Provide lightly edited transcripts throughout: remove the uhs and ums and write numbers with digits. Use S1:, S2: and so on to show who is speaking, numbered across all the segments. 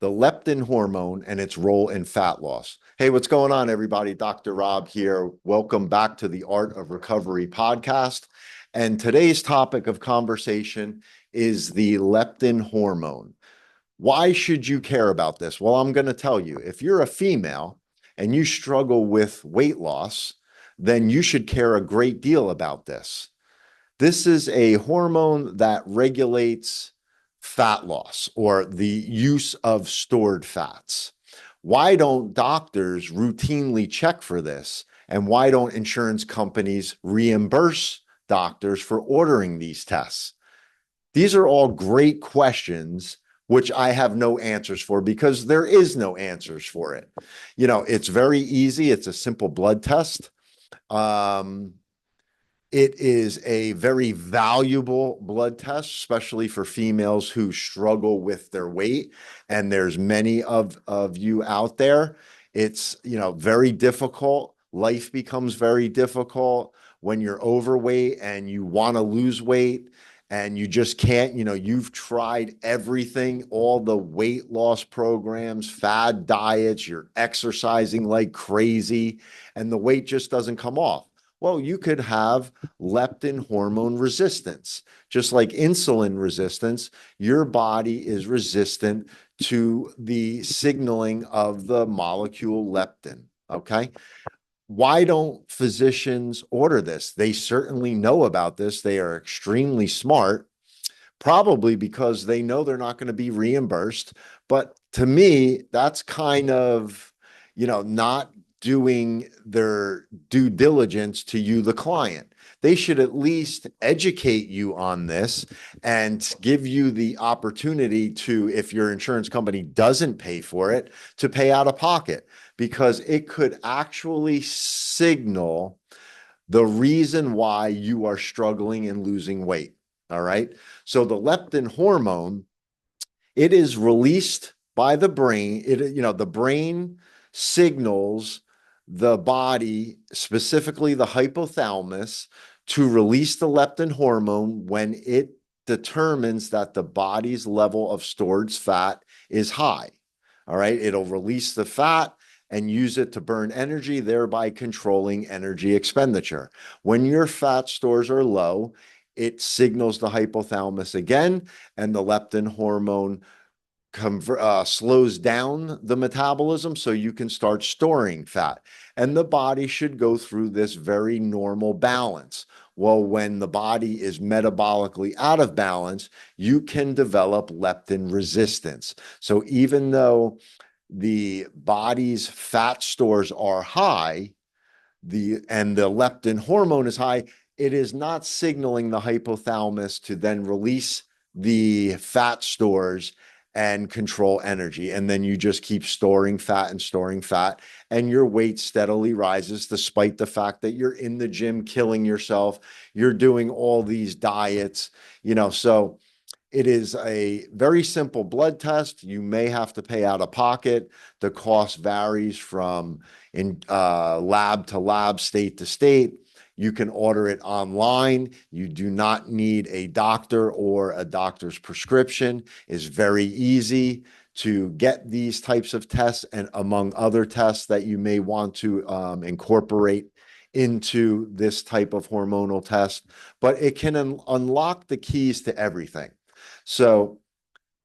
S1: the leptin hormone and its role in fat loss. Hey, what's going on, everybody? Dr. Rob here. Welcome back to the Art of Recovery podcast. And today's topic of conversation is the leptin hormone. Why should you care about this? Well, I'm going to tell you, if you're a female and you struggle with weight loss, then you should care a great deal about this. This is a hormone that regulates fat loss or the use of stored fats. Why don't doctors routinely check for this? And why don't insurance companies reimburse doctors for ordering these tests? These are all great questions, which I have no answers for because there is no answers for it. It's very easy. It's a simple blood test. Um, it is a very valuable blood test, especially for females who struggle with their weight. And there's many of you out there. It's, very difficult. Life becomes very difficult when you're overweight and you want to lose weight and you just can't. You've tried everything, all the weight loss programs, fad diets, you're exercising like crazy, and the weight just doesn't come off. Well, you could have leptin hormone resistance. Just like insulin resistance, your body is resistant to the signaling of the molecule leptin. Okay. Why don't physicians order this? They certainly know about this. They are extremely smart, probably because they know they're not going to be reimbursed. But to me, that's kind of, not doing their due diligence to you, the client. They should at least educate you on this and give you the opportunity to, if your insurance company doesn't pay for it, to pay out of pocket, because it could actually signal the reason why you are struggling and losing weight. All right. So the leptin hormone, it is released by the brain. The brain signals the body, specifically the hypothalamus, to release the leptin hormone when it determines that the body's level of stored fat is high. All right. It'll release the fat and use it to burn energy, thereby controlling energy expenditure. When your fat stores are low, it signals the hypothalamus again, and the leptin hormone slows down the metabolism so you can start storing fat. And the body should go through this very normal balance. Well, when the body is metabolically out of balance, you can develop leptin resistance. So even though the body's fat stores are high, and the leptin hormone is high, it is not signaling the hypothalamus to then release the fat stores and control energy. And then you just keep storing fat, and your weight steadily rises despite the fact that you're in the gym killing yourself. You're doing all these diets, so it is a very simple blood test. You may have to pay out of pocket. The cost varies from lab to lab, state to state. You can order it online. You do not need a doctor or a doctor's prescription. It's very easy to get these types of tests, and among other tests that you may want to incorporate into this type of hormonal test. But it can unlock the keys to everything. So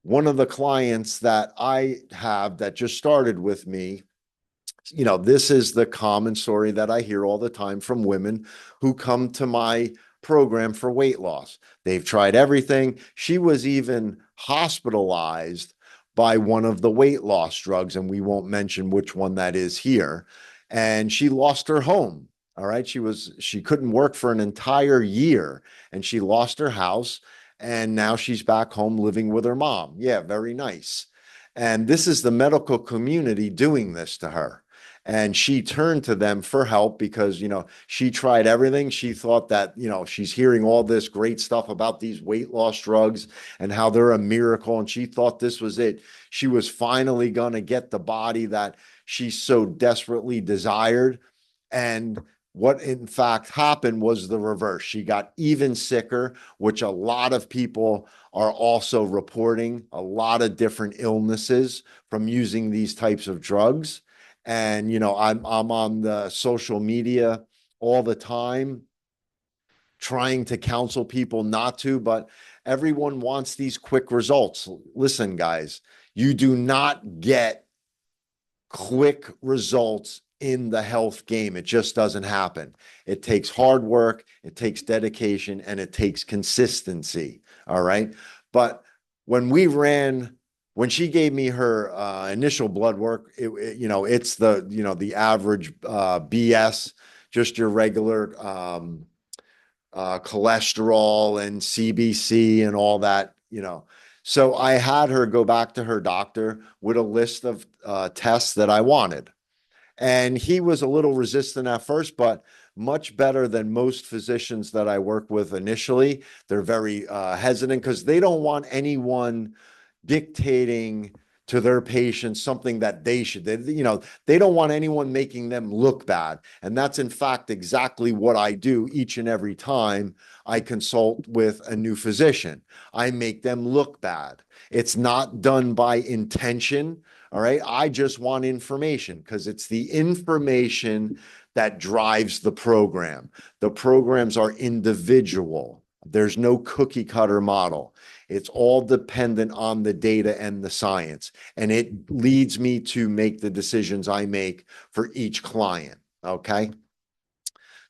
S1: one of the clients that I have that just started with me, this is the common story that I hear all the time from women who come to my program for weight loss. They've tried everything. She was even hospitalized by one of the weight loss drugs, and we won't mention which one that is here. And she lost her home. All right. She couldn't work for an entire year, and she lost her house. And now she's back home living with her mom. Yeah, very nice. And this is the medical community doing this to her. And she turned to them for help because, she tried everything. She thought that, she's hearing all this great stuff about these weight loss drugs and how they're a miracle. And she thought this was it. She was finally going to get the body that she so desperately desired. And what in fact happened was the reverse. She got even sicker, which a lot of people are also reporting a lot of different illnesses from using these types of drugs. And, I'm on the social media all the time trying to counsel people not to, but everyone wants these quick results. Listen, guys, you do not get quick results in the health game. It just doesn't happen. It takes hard work, it takes dedication, and it takes consistency. All right. But when she gave me her initial blood work, it's the average BS, just your regular cholesterol and CBC and all that. So I had her go back to her doctor with a list of tests that I wanted. And he was a little resistant at first, but much better than most physicians that I work with initially. They're very hesitant because they don't want anyone dictating to their patients something that they don't want anyone making them look bad. And that's in fact exactly what I do each and every time I consult with a new physician. I make them look bad. It's not done by intention. All right. I just want information because it's the information that drives the program. The programs are individual. There's no cookie cutter model. It's all dependent on the data and the science. And it leads me to make the decisions I make for each client. Okay.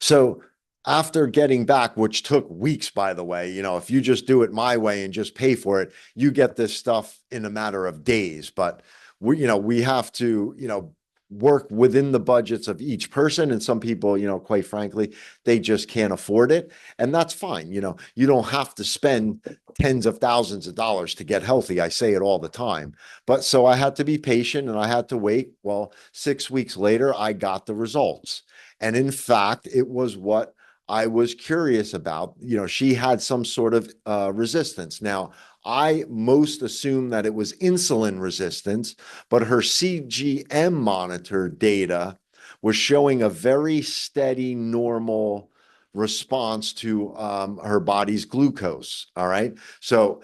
S1: So after getting back, which took weeks, by the way, if you just do it my way and just pay for it, you get this stuff in a matter of days. But we have to, work within the budgets of each person. And some people, quite frankly, they just can't afford it. And that's fine. You don't have to spend tens of thousands of dollars to get healthy. I say it all the time. But so I had to be patient and I had to wait. Well, 6 weeks later, I got the results. And in fact, it was what I was curious about. She had some sort of resistance. Now, I most assumed that it was insulin resistance, but her CGM monitor data was showing a very steady, normal response to her body's glucose. All right. So,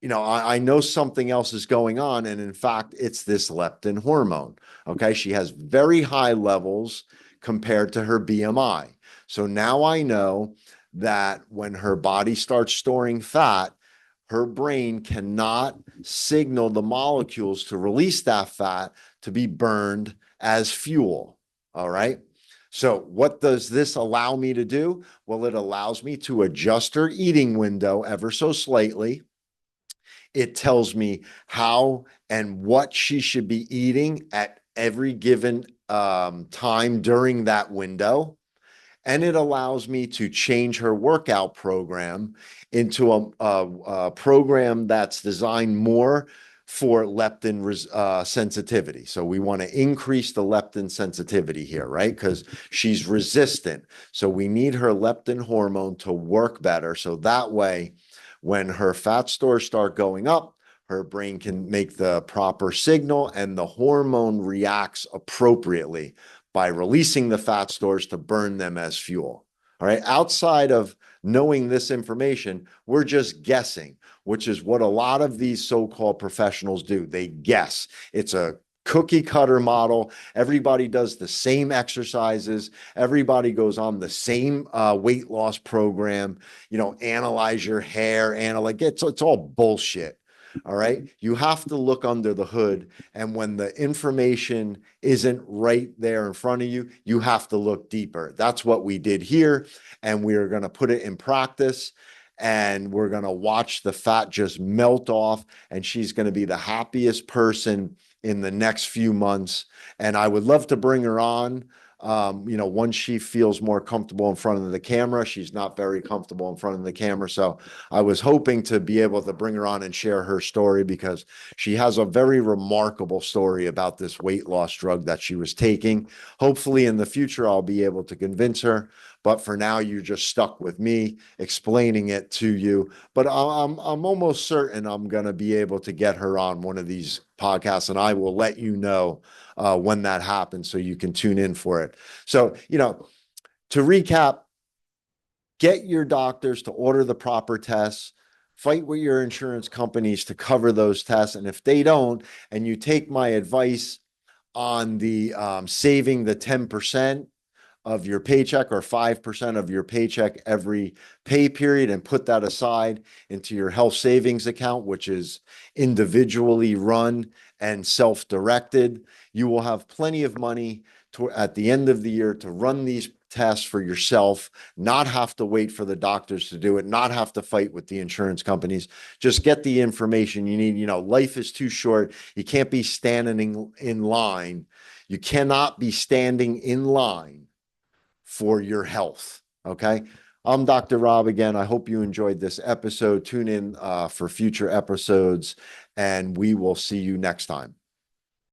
S1: I know something else is going on. And in fact, it's this leptin hormone. Okay. She has very high levels compared to her BMI. So now I know that when her body starts storing fat, her brain cannot signal the molecules to release that fat to be burned as fuel. All right. So what does this allow me to do? Well, it allows me to adjust her eating window ever so slightly. It tells me how and what she should be eating at every given time during that window. And it allows me to change her workout program into a program that's designed more for leptin sensitivity. So we want to increase the leptin sensitivity here, right? Because she's resistant. So we need her leptin hormone to work better. So that way, when her fat stores start going up, her brain can make the proper signal and the hormone reacts appropriately by releasing the fat stores to burn them as fuel. All right. Outside of knowing this information, we're just guessing, which is what a lot of these so-called professionals do. They guess. It's a cookie cutter model. Everybody does the same exercises. Everybody goes on the same weight loss program. Analyze your hair, it's all bullshit. All right. You have to look under the hood. And when the information isn't right there in front of you, you have to look deeper. That's what we did here. And we're going to put it in practice. And we're going to watch the fat just melt off. And she's going to be the happiest person in the next few months. And I would love to bring her on. Once she feels more comfortable in front of the camera. She's not very comfortable in front of the camera. So I was hoping to be able to bring her on and share her story because she has a very remarkable story about this weight loss drug that she was taking. Hopefully in the future, I'll be able to convince her. But for now, you're just stuck with me explaining it to you. But I'm almost certain I'm going to be able to get her on one of these podcasts, and I will let you know when that happens so you can tune in for it. So, To recap, get your doctors to order the proper tests, fight with your insurance companies to cover those tests. And if they don't, and you take my advice on the saving the 10% of your paycheck or 5% of your paycheck every pay period and put that aside into your health savings account, which is individually run and self-directed, you will have plenty of money at the end of the year to run these tests for yourself, not have to wait for the doctors to do it, not have to fight with the insurance companies. Just get the information you need. Life is too short. You can't be standing in line. You cannot be standing in line for your health. Okay. I'm Dr. Rob again. I hope you enjoyed this episode. Tune in for future episodes, and we will see you next time.